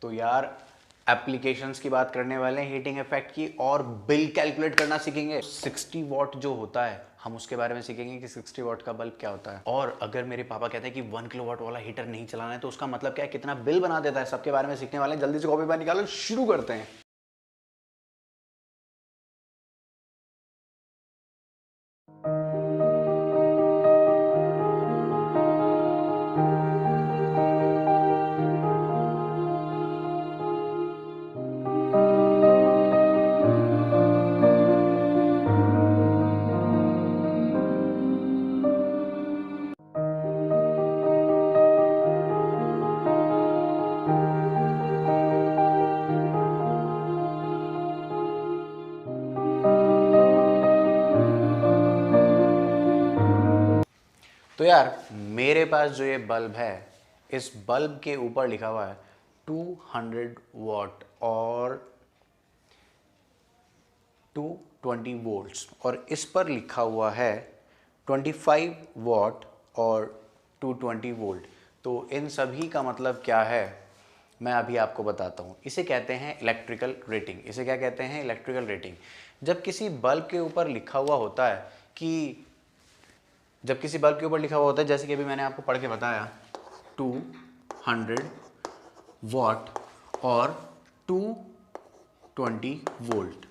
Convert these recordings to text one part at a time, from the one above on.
तो यार एप्लीकेशंस की बात करने वाले हैं हीटिंग इफेक्ट की, और बिल कैलकुलेट करना सीखेंगे। 60 वॉट जो होता है हम उसके बारे में सीखेंगे कि 60 वॉट का बल्ब क्या होता है। और अगर मेरे पापा कहते हैं कि 1 किलो वाट वाला हीटर नहीं चलाना है तो उसका मतलब क्या है, कितना बिल बना देता है, सबके बारे में सीखने वाले हैं। जल्दी से कॉपी पेन निकालो, शुरू करते हैं। तो यार मेरे पास जो ये बल्ब है, इस बल्ब के ऊपर लिखा हुआ है 200 वॉट और 220 वोल्ट्स, और इस पर लिखा हुआ है 25 वॉट और 220 वोल्ट। तो इन सभी का मतलब क्या है मैं अभी आपको बताता हूँ। इसे कहते हैं इलेक्ट्रिकल रेटिंग। इसे क्या कहते हैं? Electrical rating. जब किसी बल्ब के ऊपर लिखा हुआ होता है कि जैसे कि अभी मैंने आपको पढ़ के बताया 200 वॉट और 220 वोल्ट।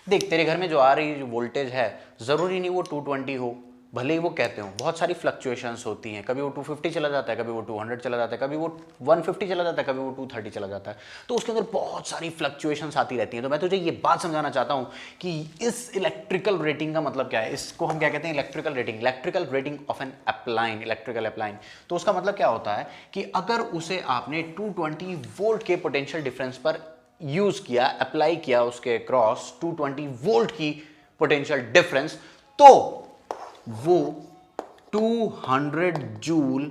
देख, तेरे घर में जो आ रही वोल्टेज है ज़रूरी नहीं वो 220 हो, भले ही वो कहते हो। बहुत सारी फ्लक्चुएशंस होती हैं, कभी वो 250 चला जाता है, कभी वो 200 चला जाता है, कभी वो 150 चला जाता है, कभी वो 230 चला जाता है। तो उसके अंदर बहुत सारी फ्लक्चुएशंस आती रहती हैं। तो मैं तुझे ये बात समझाना चाहता हूँ कि इस इलेक्ट्रिकल रेटिंग का मतलब क्या है। इसको हम क्या कहते हैं? Electrical rating. Electrical rating of an appliance, electrical appliance. तो उसका मतलब क्या होता है कि अगर उसे आपने 220 वोल्ट के पोटेंशियल डिफरेंस पर यूज किया, अप्लाई किया उसके क्रॉस 220 वोल्ट की पोटेंशियल डिफरेंस, तो वो 200 जूल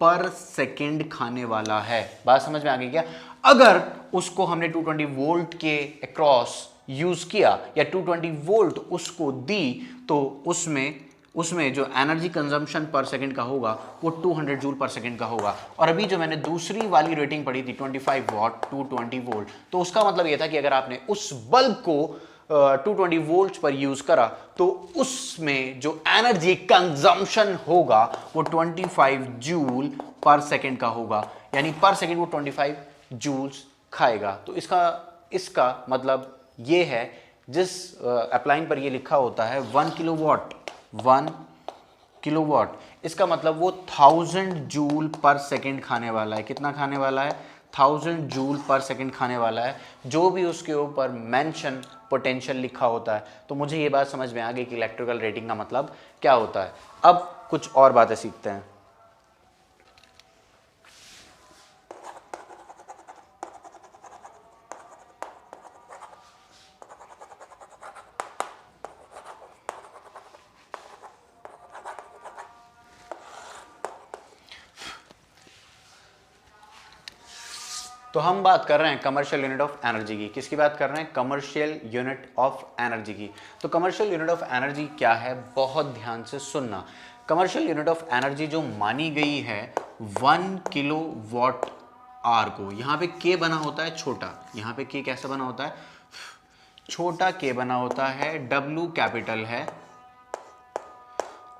पर सेकेंड खाने वाला है। बात समझ में आ गई क्या? अगर उसको हमने 220 वोल्ट के अक्रॉस यूज किया या 220 वोल्ट उसको दी, तो उसमें जो एनर्जी कंजम्पशन पर सेकंड का होगा वो 200 जूल पर सेकंड का होगा। और अभी जो मैंने दूसरी वाली रेटिंग पढ़ी थी 25 वॉट 220 वोल्ट, तो उसका मतलब ये था कि अगर आपने उस बल्ब को 220 वोल्ट पर यूज करा तो उसमें जो एनर्जी कंजम्पशन होगा वो 25 जूल पर सेकंड का होगा, यानी पर सेकंड वो 25 जूल्स खाएगा। तो इसका मतलब ये है, जिस अप्लाइन पर ये लिखा होता है 1 किलोवाट, इसका मतलब वो 1000 जूल पर सेकंड खाने वाला है। कितना खाने वाला है? 1000 जूल पर सेकंड खाने वाला है, जो भी उसके ऊपर मेंशन पोटेंशियल लिखा होता है। तो मुझे ये बात समझ में आ गई कि इलेक्ट्रिकल रेटिंग का मतलब क्या होता है। अब कुछ और बातें सीखते हैं। तो हम बात कर रहे हैं कमर्शियल यूनिट ऑफ एनर्जी की। किसकी बात कर रहे हैं? कमर्शियल यूनिट ऑफ एनर्जी की। तो कमर्शियल यूनिट ऑफ एनर्जी क्या है, बहुत ध्यान से सुनना। कमर्शियल यूनिट ऑफ एनर्जी जो मानी गई है 1 किलो वॉट आर को, यहाँ पे के बना होता है छोटा, यहाँ पे के कैसा बना होता है? छोटा के बना होता है, डब्ल्यू कैपिटल है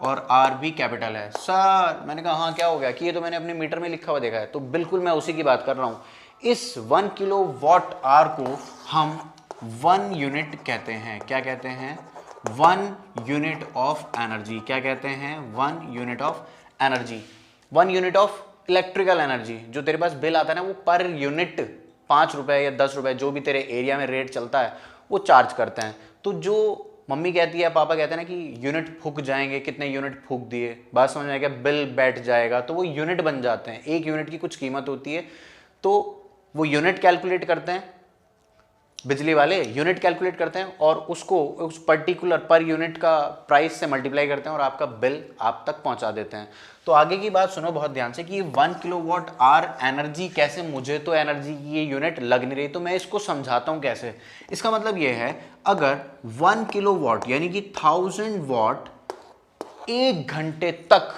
और आर भी कैपिटल है। सर मैंने कहा हाँ क्या हो गया कि ये तो मैंने अपने मीटर में लिखा हुआ देखा है। तो बिल्कुल मैं उसी की बात कर रहा हूँ। इस 1 किलो वॉट आर को हम 1 यूनिट कहते हैं। क्या कहते हैं? 1 यूनिट ऑफ एनर्जी। क्या कहते हैं? 1 unit of energy. 1 unit of electrical energy. जो तेरे पास बिल आता है ना वो पर यूनिट 5 रुपए या 10 रुपए जो भी तेरे एरिया में रेट चलता है वो चार्ज करते हैं। तो जो मम्मी कहती है, पापा कहते हैं ना कि यूनिट फूक जाएंगे, कितने यूनिट फूक दिए, बात समझ में आएगा, बिल बैठ जाएगा, तो वो यूनिट बन जाते हैं। एक यूनिट की कुछ कीमत होती है, तो वो यूनिट कैलकुलेट करते हैं, बिजली वाले यूनिट कैलकुलेट करते हैं और उसको उस पर्टिकुलर पर यूनिट का प्राइस से मल्टीप्लाई करते हैं और आपका बिल आप तक पहुंचा देते हैं। तो आगे की बात सुनो बहुत ध्यान से कि 1 किलोवाट आर एनर्जी कैसे, मुझे तो एनर्जी की ये यूनिट लग नहीं रही, तो मैं इसको समझाता हूं कैसे। इसका मतलब ये है, अगर 1 किलोवाट यानी कि 1000 वॉट 1 घंटे तक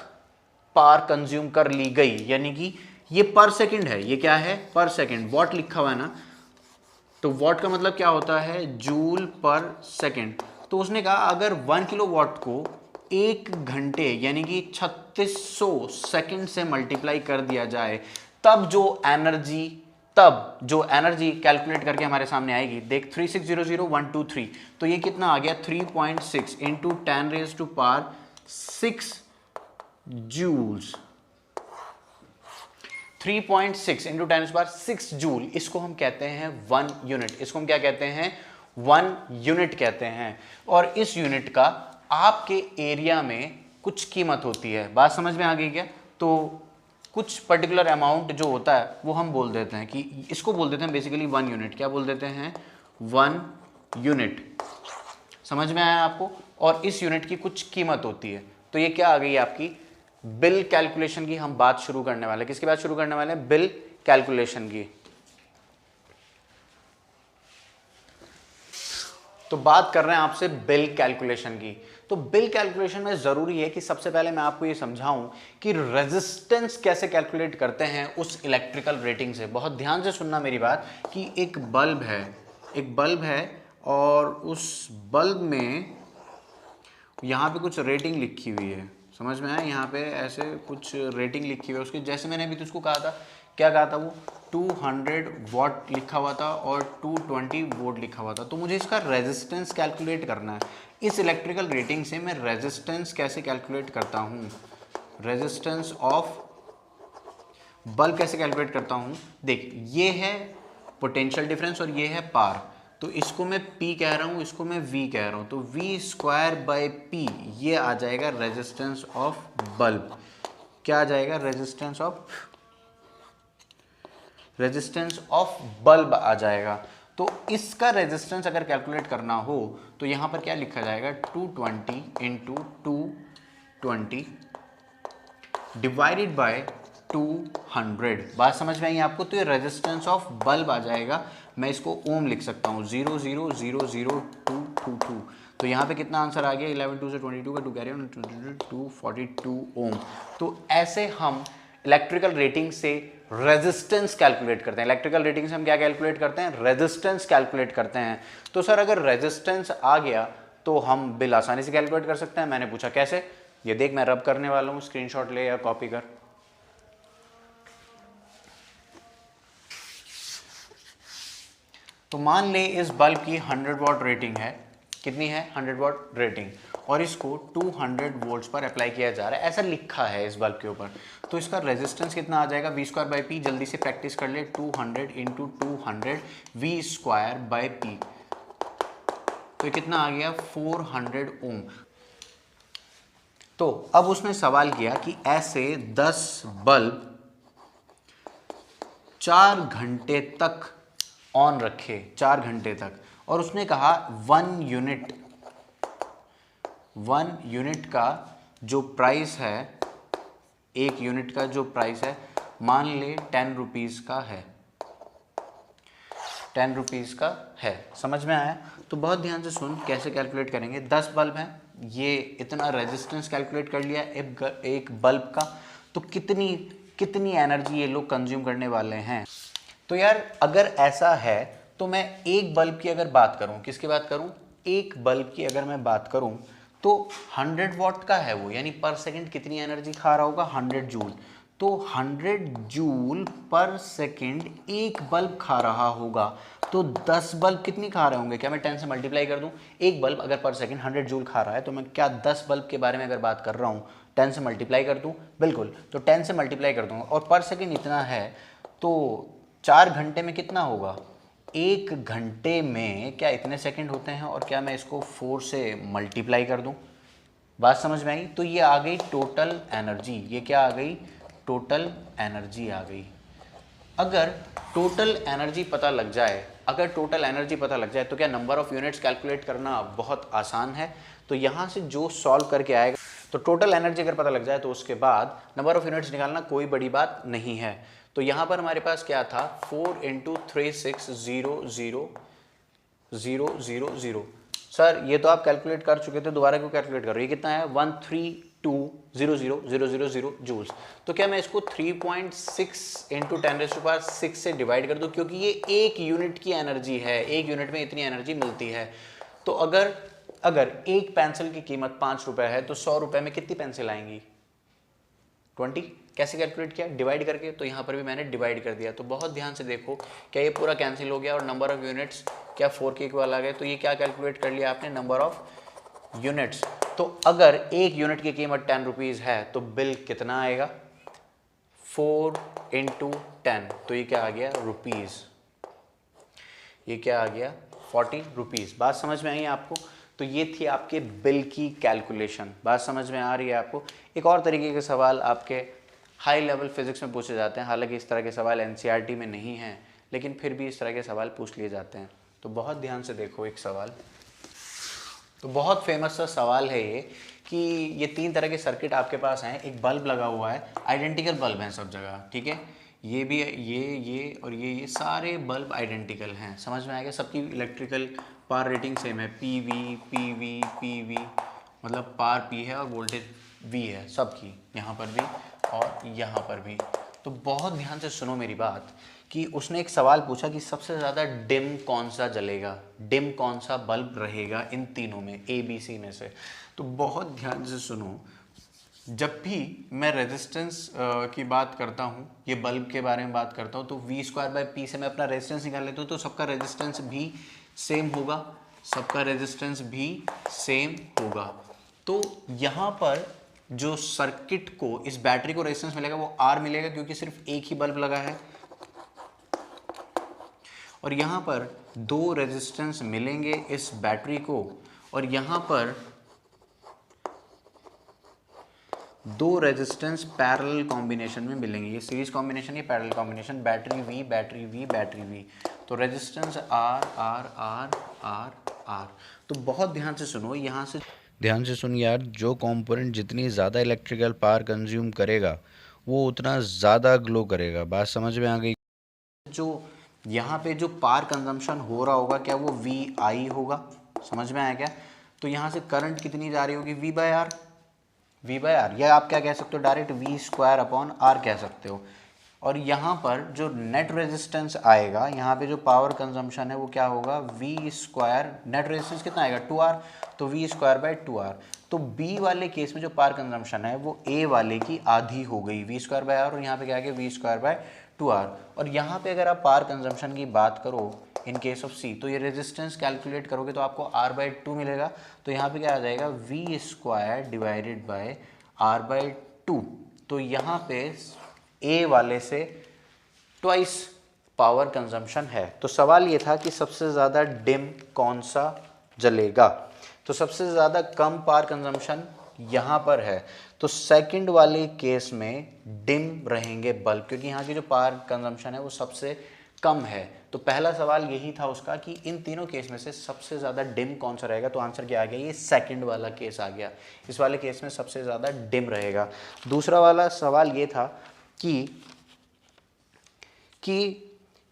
पावर कंज्यूम कर ली गई, यानी कि ये पर सेकंड है, ये क्या है पर सेकंड, वॉट लिखा हुआ है ना, तो वॉट का मतलब क्या होता है जूल पर सेकंड। तो उसने कहा अगर 1 किलो वॉट को 1 घंटे यानी कि 3600 सेकंड से मल्टीप्लाई कर दिया जाए, तब जो एनर्जी कैलकुलेट करके हमारे सामने आएगी, देख 3600123, तो ये कितना आ गया 3.6 इंटू 10⁻6 जूल्स, 3.6 इंटू 10⁻6 जूल, इसको हम कहते हैं 1 यूनिट। इसको हम क्या कहते हैं 1 यूनिट कहते हैं। और इस यूनिट का आपके एरिया में कुछ कीमत होती है, बात समझ में आ गई क्या? तो कुछ पर्टिकुलर अमाउंट जो होता है वो हम बोल देते हैं कि इसको बोल देते हैं बेसिकली 1 यूनिट। क्या बोल देते हैं 1 यूनिट। समझ में आया आपको? और इस यूनिट की कुछ कीमत होती है। तो ये क्या आ गई आपकी बिल कैलकुलेशन की हम बात शुरू करने वाले हैं। किसकी बात शुरू करने वाले हैं? बिल कैलकुलेशन की। तो बात कर रहे हैं आपसे बिल कैलकुलेशन की। तो बिल कैलकुलेशन में जरूरी है कि सबसे पहले मैं आपको ये समझाऊं कि रेजिस्टेंस कैसे कैलकुलेट करते हैं उस इलेक्ट्रिकल रेटिंग से। बहुत ध्यान से सुनना मेरी बात कि एक बल्ब है और उस बल्ब में यहाँ पे कुछ रेटिंग लिखी हुई है, समझ में आया? यहाँ पे ऐसे कुछ रेटिंग लिखी हुई है उसकी, जैसे मैंने अभी तुझको कहा था, क्या कहा था वो 200 वॉट लिखा हुआ था और 220 वोल्ट लिखा हुआ था। तो मुझे इसका रेजिस्टेंस कैलकुलेट करना है। इस इलेक्ट्रिकल रेटिंग से मैं रेजिस्टेंस कैसे कैलकुलेट करता हूँ, रेजिस्टेंस ऑफ बल्ब कैसे कैलकुलेट करता हूँ? देख, ये है पोटेंशियल डिफरेंस और ये है पार। तो इसको मैं P कह रहा हूँ, इसको मैं V कह रहा हूँ, तो V²/P ये आ जाएगा रेजिस्टेंस ऑफ बल्ब। क्या आ जाएगा? रेजिस्टेंस ऑफ बल्ब आ जाएगा। तो इसका रेजिस्टेंस अगर कैलकुलेट करना हो तो यहाँ पर क्या लिखा जाएगा 220 इंटू 220 डिवाइडेड बाय 200। बात समझ में आई आपको? तो ये रेजिस्टेंस ऑफ बल्ब आ जाएगा। मैं इसको ओम लिख सकता हूँ 0.00222। तो यहाँ पे कितना आंसर आ गया 11 2 से 22 का 2 कैरी ऑन 242 ओम। तो ऐसे हम इलेक्ट्रिकल रेटिंग से रेजिस्टेंस कैलकुलेट करते हैं। इलेक्ट्रिकल रेटिंग से हम क्या कैलकुलेट करते हैं? रेजिस्टेंस कैलकुलेट करते हैं। तो सर अगर रेजिस्टेंस आ गया तो हम बिल आसानी से कैलकुलेट कर सकते हैं। मैंने पूछा कैसे? ये देख, मैं रब करने वाला हूँ, स्क्रीनशॉट ले या कॉपी कर। तो मान ले इस बल्ब की 100 वॉट रेटिंग है। कितनी है? 100 वॉट रेटिंग, और इसको 200 वोल्ट्स पर अप्लाई किया जा रहा है, ऐसा लिखा है इस बल्ब के ऊपर। तो इसका रेजिस्टेंस कितना आ जाएगा? V²/P। जल्दी से प्रैक्टिस कर ले, 200 इंटू 200 V²/P। तो कितना आ गया 400 ओम। तो अब उसने सवाल किया कि ऐसे 10 बल्ब 4 घंटे तक ऑन रखे, 4 घंटे तक, और उसने कहा 1 यूनिट का जो प्राइस है, 1 यूनिट का जो प्राइस है मान ले 10 रुपीज़ का है, 10 रुपीज़ का है। समझ में आया? तो बहुत ध्यान से सुन कैसे कैलकुलेट करेंगे। 10 बल्ब हैं, ये इतना रेजिस्टेंस कैलकुलेट कर लिया एक बल्ब का। तो कितनी एनर्जी ये लोग कंज्यूम करने वाले हैं। तो यार अगर ऐसा है तो मैं एक बल्ब की अगर बात करूं, किसकी बात करूं? एक बल्ब की अगर मैं बात करूं तो 100 वॉट का है वो, यानी पर सेकंड कितनी एनर्जी खा रहा होगा? 100 जूल। तो 100 जूल पर सेकंड एक बल्ब खा रहा होगा। तो 10 बल्ब कितनी खा रहे होंगे? क्या मैं 10 से मल्टीप्लाई कर दूं? एक बल्ब अगर पर सेकंड 100 जूल खा रहा है तो मैं क्या 10 बल्ब के बारे में अगर बात कर रहा हूं 10 से मल्टीप्लाई कर दूं? बिल्कुल। तो 10 से मल्टीप्लाई कर दूंगा, और पर सेकंड इतना है तो 4 घंटे में कितना होगा? 1 घंटे में क्या इतने सेकंड होते हैं? और क्या मैं इसको 4 से मल्टीप्लाई कर दूं? बात समझ में आई? तो ये आ गई टोटल एनर्जी। ये क्या आ गई? टोटल एनर्जी आ गई। अगर टोटल एनर्जी पता लग जाए, तो क्या नंबर ऑफ यूनिट्स कैलकुलेट करना बहुत आसान है। तो यहाँ से जो सॉल्व करके आएगा, तो टोटल एनर्जी अगर पता लग जाए तो उसके बाद नंबर ऑफ यूनिट्स निकालना कोई बड़ी बात नहीं है। तो यहाँ पर हमारे पास क्या था 4 इंटू 3600,000। सर ये तो आप कैलकुलेट कर चुके थे, दोबारा क्यों कैलकुलेट कर रहे हो? ये कितना है 132 0.20000 जूल्स। तो क्या मैं इसको 3.6 इंटू 10⁶ से डिवाइड कर दूं, क्योंकि ये एक यूनिट की एनर्जी है, एक यूनिट में इतनी एनर्जी मिलती है। तो अगर एक पेंसिल की कीमत 5 रुपए है तो 100 रुपए में कितनी पेंसिल आएंगी? 20। कैसे कैलकुलेट किया? डिवाइड करके। तो यहाँ पर भी मैंने डिवाइड कर दिया। तो बहुत ध्यान से देखो, क्या ये पूरा कैंसिल हो गया और नंबर ऑफ यूनिट्स क्या 4 के इक्वल आ गए? तो ये क्या कैलकुलेट कर लिया आपने? Number of units. तो अगर एक यूनिट की कीमत 10 रुपीज़ है तो बिल कितना आएगा? 4 इंटू 10। तो ये क्या आ गया? रुपीज़। ये क्या आ गया? 40 रुपीज़। बात समझ में आई आपको? तो ये थी आपके बिल की कैलकुलेशन। बात समझ में आ रही है आपको? एक और तरीके के सवाल आपके हाई लेवल फिजिक्स में पूछे जाते हैं। हालांकि इस तरह के सवाल एनसीईआरटी में नहीं हैं, लेकिन फिर भी इस तरह के सवाल पूछ लिए जाते हैं। तो बहुत ध्यान से देखो एक सवाल। तो बहुत फेमस सा सवाल है ये कि ये 3 तरह के सर्किट आपके पास हैं। एक बल्ब लगा हुआ है, आइडेंटिकल बल्ब हैं सब जगह, ठीक है। ये भी, ये और ये सारे बल्ब आइडेंटिकल हैं। समझ में आएगा? सबकी इलेक्ट्रिकल पावर रेटिंग सेम है, पी वी, मतलब पावर पी है और वोल्टेज वी है सबकी, यहाँ पर भी और यहाँ पर भी। तो बहुत ध्यान से सुनो मेरी बात कि उसने एक सवाल पूछा कि सबसे ज़्यादा डिम कौन सा जलेगा, डिम कौन सा बल्ब रहेगा इन तीनों में, ए बी सी में से। तो बहुत ध्यान से सुनो, जब भी मैं रेजिस्टेंस की बात करता हूँ, ये बल्ब के बारे में बात करता हूँ, तो V²/P से मैं अपना रेजिस्टेंस निकाल लेता हूँ। तो सबका रेजिस्टेंस भी सेम होगा, सबका रेजिस्टेंस भी सेम होगा। तो यहाँ पर जो सर्किट को, इस बैटरी को रेजिस्टेंस मिलेगा वो R मिलेगा, क्योंकि सिर्फ एक ही बल्ब लगा है। और यहाँ पर 2 रेजिस्टेंस मिलेंगे इस बैटरी को, और यहाँ पर 2 रेजिस्टेंस पैरेलल कॉम्बिनेशन में मिलेंगे। ये सीरीज कॉम्बिनेशन, ये parallel combination, battery V, battery V, battery V. तो resistance R R R R R. तो बहुत ध्यान से सुनो, यहाँ से ध्यान से सुन यार, जो कंपोनेंट जितनी ज़्यादा इलेक्ट्रिकल पावर कंज्यूम करेगा वो उतना ज़्यादा ग्लो करेगा। बात समझ में आ गई? जो यहाँ पे जो पावर कंजम्पशन हो रहा होगा, क्या वो वी आई होगा? समझ में आया क्या? तो यहाँ से करंट कितनी जा रही होगी? V/R, V/R, या आप क्या कह सकते हो डायरेक्ट V²/R कह सकते हो। और यहाँ पर जो नेट रेजिस्टेंस आएगा, यहाँ पे जो पावर कंजम्पशन है वो क्या होगा? V², नेट रेजिस्टेंस कितना आएगा? 2R, तो V²/2R। तो B वाले केस में जो पावर कंजम्पशन है वो A वाले की आधी हो गई, V²/R, और यहाँ पे क्या आ गया? V²/2R। और यहाँ पे अगर आप पावर कंजम्पशन की बात करो इन केस ऑफ C, तो ये रेजिस्टेंस कैलकुलेट करोगे तो आपको R/2 मिलेगा। तो यहाँ पे क्या आ जाएगा? V²/R/2। तो यहाँ पे ए वाले से ट्वाइस पावर कंजम्पशन है। तो सवाल ये था कि सबसे ज़्यादा डिम कौन सा जलेगा। तो सबसे ज़्यादा कम पावर कंजम्पशन यहाँ पर है, तो सेकंड वाले केस में डिम रहेंगे बल्ब, क्योंकि यहाँ की जो पावर कंजम्पशन है वो सबसे कम है। तो पहला सवाल यही था उसका कि इन तीनों केस में से सबसे ज़्यादा डिम कौन सा रहेगा। तो आंसर क्या आ गया? ये सेकंड वाला केस आ गया। इस वाले केस में सबसे ज़्यादा डिम रहेगा। दूसरा वाला सवाल ये था कि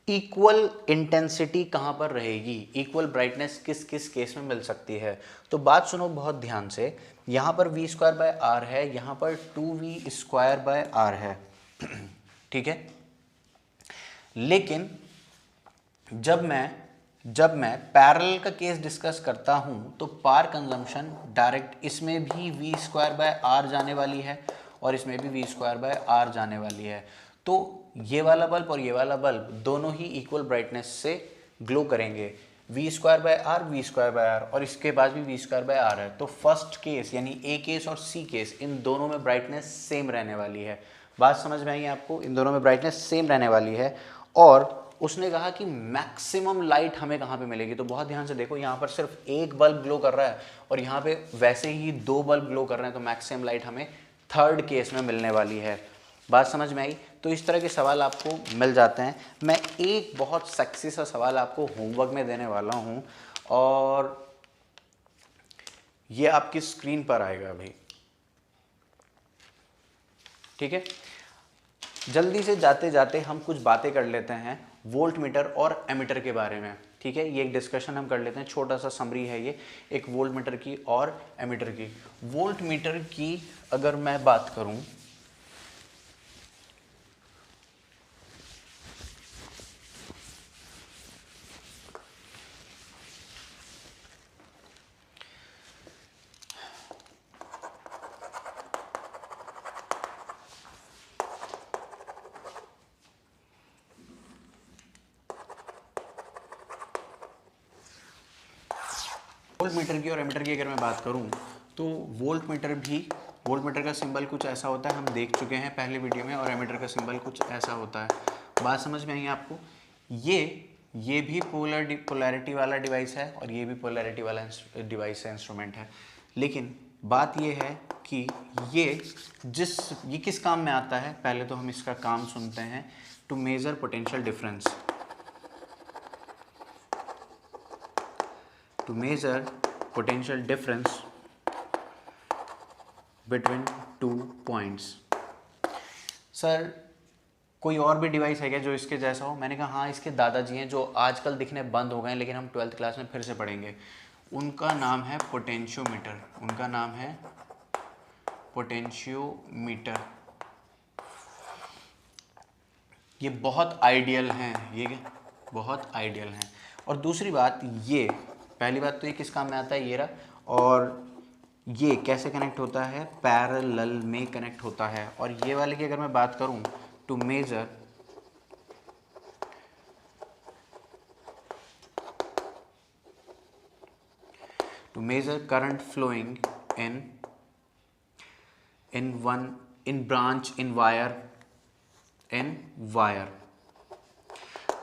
इक्वल इंटेंसिटी कहाँ पर रहेगी, इक्वल ब्राइटनेस किस किस केस में मिल सकती है। तो बात सुनो बहुत ध्यान से, यहाँ पर V²/R है, यहाँ पर 2V²/R है, ठीक है। लेकिन जब मैं पैरेलल का केस डिस्कस करता हूँ तो पावर कंजम्पशन डायरेक्ट इसमें भी V²/R जाने वाली है और इसमें भी V²/R जाने वाली है। तो ये वाला बल्ब और ये वाला बल्ब दोनों ही इक्वल ब्राइटनेस से ग्लो करेंगे, V²/R, V²/R, और इसके बाद भी V²/R है। तो फर्स्ट केस यानी ए केस और सी केस, इन दोनों में ब्राइटनेस सेम रहने वाली है। बात समझ में आई आपको? इन दोनों में ब्राइटनेस सेम रहने वाली है। और उसने कहा कि मैक्सिमम लाइट हमें कहाँ पे मिलेगी। तो बहुत ध्यान से देखो, यहाँ पर सिर्फ एक बल्ब ग्लो कर रहा है और यहाँ पे वैसे ही 2 बल्ब ग्लो कर रहे हैं, तो मैक्सिमम लाइट हमें थर्ड केस में मिलने वाली है। बात समझ में आई? तो इस तरह के सवाल आपको मिल जाते हैं। मैं एक बहुत सेक्सी सा सवाल आपको होमवर्क में देने वाला हूँ और ये आपकी स्क्रीन पर आएगा अभी, ठीक है। जल्दी से जाते जाते हम कुछ बातें कर लेते हैं वोल्ट मीटर और एमीटर के बारे में, ठीक है, ये एक डिस्कशन हम कर लेते हैं, छोटा सा समरी है ये, एक वोल्ट मीटर की और एमीटर की। वोल्ट मीटर की अगर मैं बात करूं, वोल्ट मीटर की और एमीटर की अगर मैं बात करूं, तो वोल्ट मीटर का सिंबल कुछ ऐसा होता है, हम देख चुके हैं पहले वीडियो में, और एमीटर का सिंबल कुछ ऐसा होता है। बात समझ में आई आपको? ये भी पोलैरिटी वाला डिवाइस है और ये भी पोलैरिटी वाला डिवाइस है, इंस्ट्रूमेंट है। लेकिन बात ये है कि ये किस काम में आता है, पहले तो हम इसका काम सुनते हैं। To measure potential difference, to measure potential difference between two points। Sir कोई और भी डिवाइस है क्या जो इसके जैसा हो? मैंने कहा हाँ, इसके दादाजी हैं जो आजकल दिखने बंद हो गए हैं, लेकिन हम 12th क्लास में फिर से पढ़ेंगे। उनका नाम है पोटेंशियोमीटर, उनका नाम है पोटेंशियोमीटर। ये बहुत आइडियल हैं, ये बहुत आइडियल हैं। और दूसरी बात, ये पहली बात तो ये किस काम में आता है, ये रहा। और ये कैसे कनेक्ट होता है, पैरेलल में कनेक्ट होता है। और ये वाले की अगर मैं बात करूं, to measure current flowing in wire.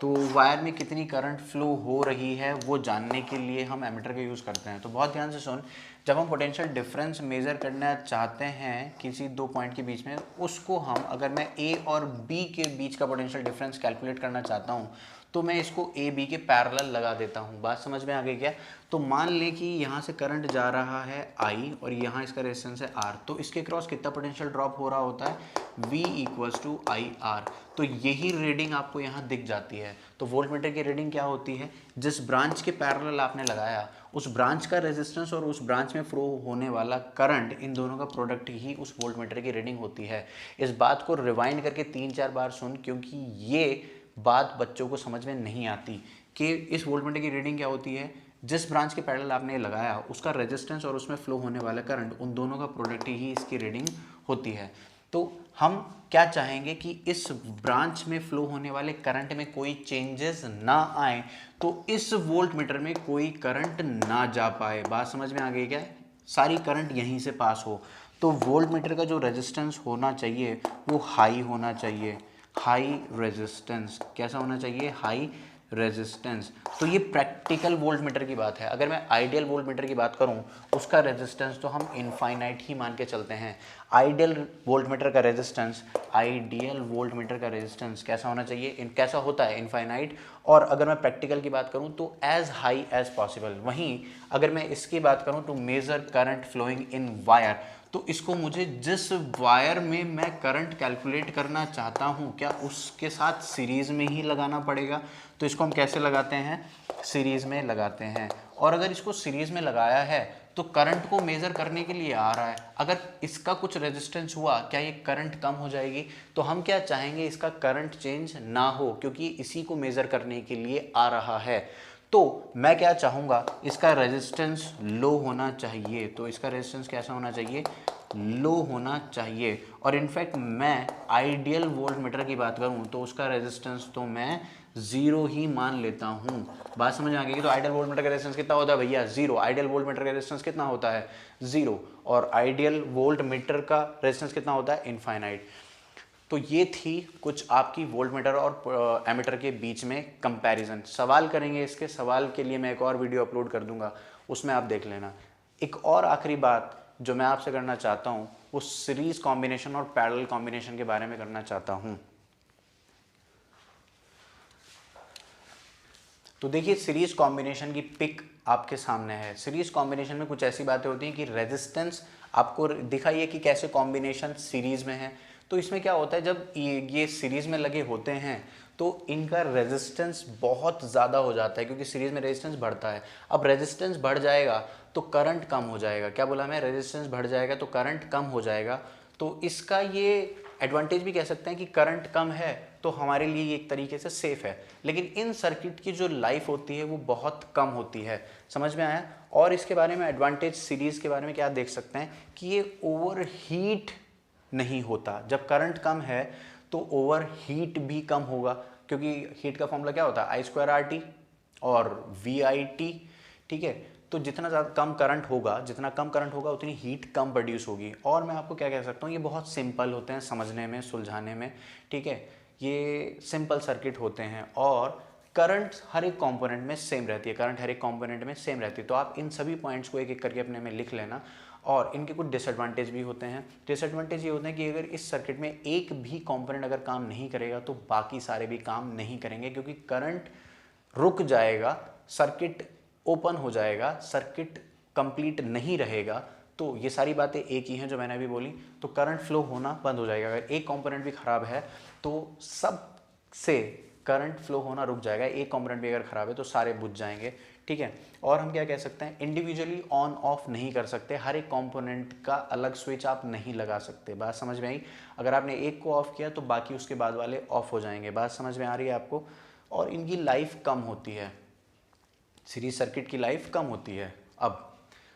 तो वायर में कितनी करंट फ्लो हो रही है वो जानने के लिए हम एमीटर का यूज़ करते हैं। तो बहुत ध्यान से सुन, जब हम पोटेंशियल डिफरेंस मेज़र करना चाहते हैं किसी दो पॉइंट के बीच में, उसको हम, अगर मैं ए और बी के बीच का पोटेंशियल डिफरेंस कैलकुलेट करना चाहता हूँ, तो मैं इसको ए बी के पैरेलल लगा देता हूँ। बात समझ में आ गई क्या? तो मान लें कि यहाँ से करंट जा रहा है आई और यहाँ इसका रेजिस्टेंस है आर, तो इसके क्रॉस कितना पोटेंशियल ड्रॉप हो रहा होता है, V equals to I R. तो यही रीडिंग आपको यहाँ दिख जाती है। तो वोल्ट मीटर की रीडिंग क्या होती है, जिस ब्रांच के पैरेलल आपने लगाया उस ब्रांच का रेजिस्टेंस और उस ब्रांच में फ्लो होने वाला करंट, इन दोनों का प्रोडक्ट ही उस वोल्ट मीटर की रीडिंग होती है। इस बात को रिवाइंड करके 3-4 बार सुन, क्योंकि ये बात बच्चों को समझ में नहीं आती कि इस वोल्ट मीटर की रीडिंग क्या होती है, जिस ब्रांच के पैरेलल आपने लगाया उसका रेजिस्टेंस और उसमें फ्लो होने वाला करंट, उन दोनों का प्रोडक्ट ही इसकी रीडिंग होती है। तो हम क्या चाहेंगे कि इस ब्रांच में फ्लो होने वाले करंट में कोई चेंजेस ना आए, तो इस वोल्ट मीटर में कोई करंट ना जा पाए। बात समझ में आ गई क्या? सारी करंट यहीं से पास हो। तो वोल्ट मीटर का जो रेजिस्टेंस होना चाहिए वो हाई होना चाहिए, हाई रेजिस्टेंस। कैसा होना चाहिए? High resistance. तो ये प्रैक्टिकल वोल्ट मीटर की बात है। अगर मैं आइडियल वोल्ट मीटर की बात करूं, उसका रेजिस्टेंस तो हम इनफाइनाइट ही मान के चलते हैं। आइडियल वोल्ट मीटर का रेजिस्टेंस कैसा होना चाहिए, कैसा होता है? इनफाइनाइट। और अगर मैं प्रैक्टिकल की बात करूं तो एज हाई एज पॉसिबल। वहीं अगर मैं इसकी बात करूं, to measure current flowing in wire, तो इसको मुझे जिस वायर में मैं करंट कैलकुलेट करना चाहता हूँ, क्या उसके साथ सीरीज़ में ही लगाना पड़ेगा। तो इसको हम कैसे लगाते हैं? सीरीज़ में लगाते हैं। और अगर इसको सीरीज़ में लगाया है तो करंट को मेज़र करने के लिए आ रहा है, अगर इसका कुछ रेजिस्टेंस हुआ, क्या ये करंट कम हो जाएगी? तो हम क्या चाहेंगे, इसका करंट चेंज ना हो, क्योंकि इसी को मेज़र करने के लिए आ रहा है। तो मैं क्या चाहूँगा, इसका रेजिस्टेंस लो होना चाहिए। तो इसका रेजिस्टेंस कैसा होना चाहिए? लो होना चाहिए। और इनफैक्ट मैं आइडियल वोल्ट मीटर की बात करूँ तो उसका रेजिस्टेंस तो मैं 0 ही मान लेता हूँ। बात समझ में आ गई? तो आइडियल वोल्ट मीटर का रेजिस्टेंस कितना होता है भैया? 0। आइडियल वोल्ट मीटर का रेजिस्टेंस कितना होता है? 0। और आइडियल वोल्ट मीटर का रेजिस्टेंस कितना होता है? इनफाइनाइट। तो ये थी कुछ आपकी वोल्ट मीटर और एमीटर के बीच में कंपैरिजन। सवाल करेंगे, इसके सवाल के लिए मैं एक और वीडियो अपलोड कर दूंगा, उसमें आप देख लेना। एक और आखिरी बात जो मैं आपसे करना चाहता हूं, वो सीरीज कॉम्बिनेशन और पैरेलल कॉम्बिनेशन के बारे में करना चाहता हूं। तो देखिए, सीरीज कॉम्बिनेशन की पिक आपके सामने है। सीरीज कॉम्बिनेशन में कुछ ऐसी बातें होती हैं कि रेजिस्टेंस आपको दिखाइए कि कैसे कॉम्बिनेशन सीरीज में है। तो इसमें क्या होता है, जब ये सीरीज में लगे होते हैं तो इनका रेजिस्टेंस बहुत ज़्यादा हो जाता है, क्योंकि सीरीज़ में रेजिस्टेंस बढ़ता है। अब रेजिस्टेंस बढ़ जाएगा तो करंट कम हो जाएगा। क्या बोला मैं? रेजिस्टेंस बढ़ जाएगा तो करंट कम हो जाएगा। तो इसका ये एडवांटेज भी कह सकते हैं कि करंट कम है तो हमारे लिए ये एक तरीके से सेफ़ है। लेकिन इन सर्किट की जो लाइफ होती है वो बहुत कम होती है। समझ में आया? और इसके बारे में एडवांटेज सीरीज़ के बारे में क्या देख सकते हैं कि ये ओवर हीट नहीं होता। जब करंट कम है तो ओवर हीट भी कम होगा, क्योंकि हीट का फॉर्मूला क्या होता है? I²RT और VIT। ठीक है, तो जितना ज़्यादा कम करंट होगा, जितना कम करंट होगा उतनी हीट कम प्रोड्यूस होगी। और मैं आपको क्या कह सकता हूँ, ये बहुत सिंपल होते हैं समझने में, सुलझाने में। ठीक है, ये सिंपल सर्किट होते हैं और करंट हर एक कंपोनेंट में सेम रहती है। करंट हर एक कंपोनेंट में सेम रहती है। तो आप इन सभी पॉइंट्स को एक एक करके अपने में लिख लेना। और इनके कुछ डिसएडवांटेज भी होते हैं। डिसएडवांटेज ये होते हैं कि अगर इस सर्किट में एक भी कंपोनेंट अगर काम नहीं करेगा तो बाकी सारे भी काम नहीं करेंगे, क्योंकि करंट रुक जाएगा, सर्किट ओपन हो जाएगा, सर्किट कंप्लीट नहीं रहेगा। तो ये सारी बातें एक ही हैं जो मैंने अभी बोली। तो करंट फ्लो होना बंद हो जाएगा। अगर एक कंपोनेंट भी खराब है तो सब से करंट फ्लो होना रुक जाएगा। एक कंपोनेंट भी अगर खराब है तो सारे बुझ जाएंगे। ठीक है, और हम क्या कह सकते हैं, इंडिविजुअली ऑन ऑफ नहीं कर सकते। हर एक कंपोनेंट का अलग स्विच आप नहीं लगा सकते। बात समझ में आई? अगर आपने एक को ऑफ किया तो बाकी उसके बाद वाले ऑफ हो जाएंगे। बात समझ में आ रही है आपको? और इनकी लाइफ कम होती है, सीरीज सर्किट की लाइफ कम होती है। अब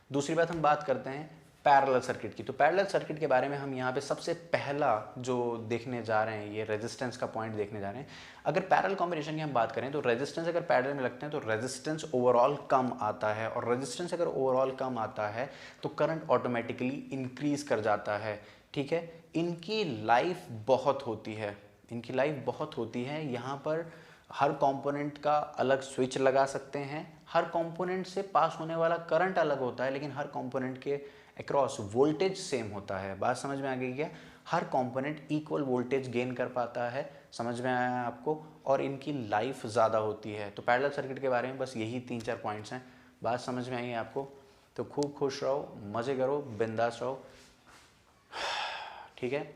दूसरी बात हम बात करते हैं पैरेलल सर्किट की। तो पैरेलल सर्किट के बारे में हम यहाँ पे सबसे पहला जो देखने जा रहे हैं, ये रेजिस्टेंस का पॉइंट देखने जा रहे हैं। अगर पैरेलल कॉम्बिनेशन की हम बात करें तो रेजिस्टेंस अगर पैरेलल में लगते हैं तो रेजिस्टेंस ओवरऑल कम आता है, और रेजिस्टेंस अगर ओवरऑल कम आता है तो करंट ऑटोमेटिकली इंक्रीज कर जाता है। ठीक है, इनकी लाइफ बहुत होती है, इनकी लाइफ बहुत होती है। यहाँ पर हर कंपोनेंट का अलग स्विच लगा सकते हैं। हर कंपोनेंट से पास होने वाला करंट अलग होता है, लेकिन हर कंपोनेंट के अक्रॉस वोल्टेज सेम होता है। बात समझ में आ गई क्या? हर कंपोनेंट इक्वल वोल्टेज गेन कर पाता है। समझ में आया आपको? और इनकी लाइफ ज़्यादा होती है। तो पैरेलल सर्किट के बारे में बस यही 3-4 पॉइंट्स हैं। बात समझ में आई है आपको? तो खूब खुश रहो, मज़े करो, बिंदास रहो। ठीक है,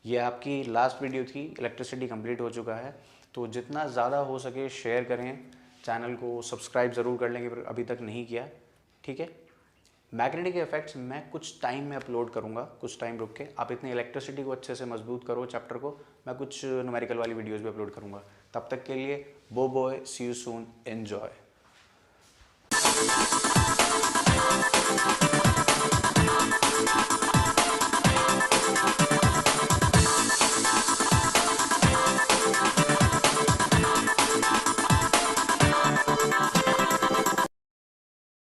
ये आपकी लास्ट वीडियो थी। इलेक्ट्रिसिटी कंप्लीट हो चुका है, तो जितना ज़्यादा हो सके शेयर करें, चैनल को सब्सक्राइब ज़रूर कर लेंगे अभी तक नहीं किया। ठीक है, मैग्नेटिक इफेक्ट्स मैं कुछ टाइम में अपलोड करूँगा, कुछ टाइम रुक के। आप इतने इलेक्ट्रिसिटी को अच्छे से मजबूत करो चैप्टर को, मैं कुछ न्यूमेरिकल वाली वीडियोज़ भी अपलोड करूँगा। तब तक के लिए bye bye, see you soon, enjoy.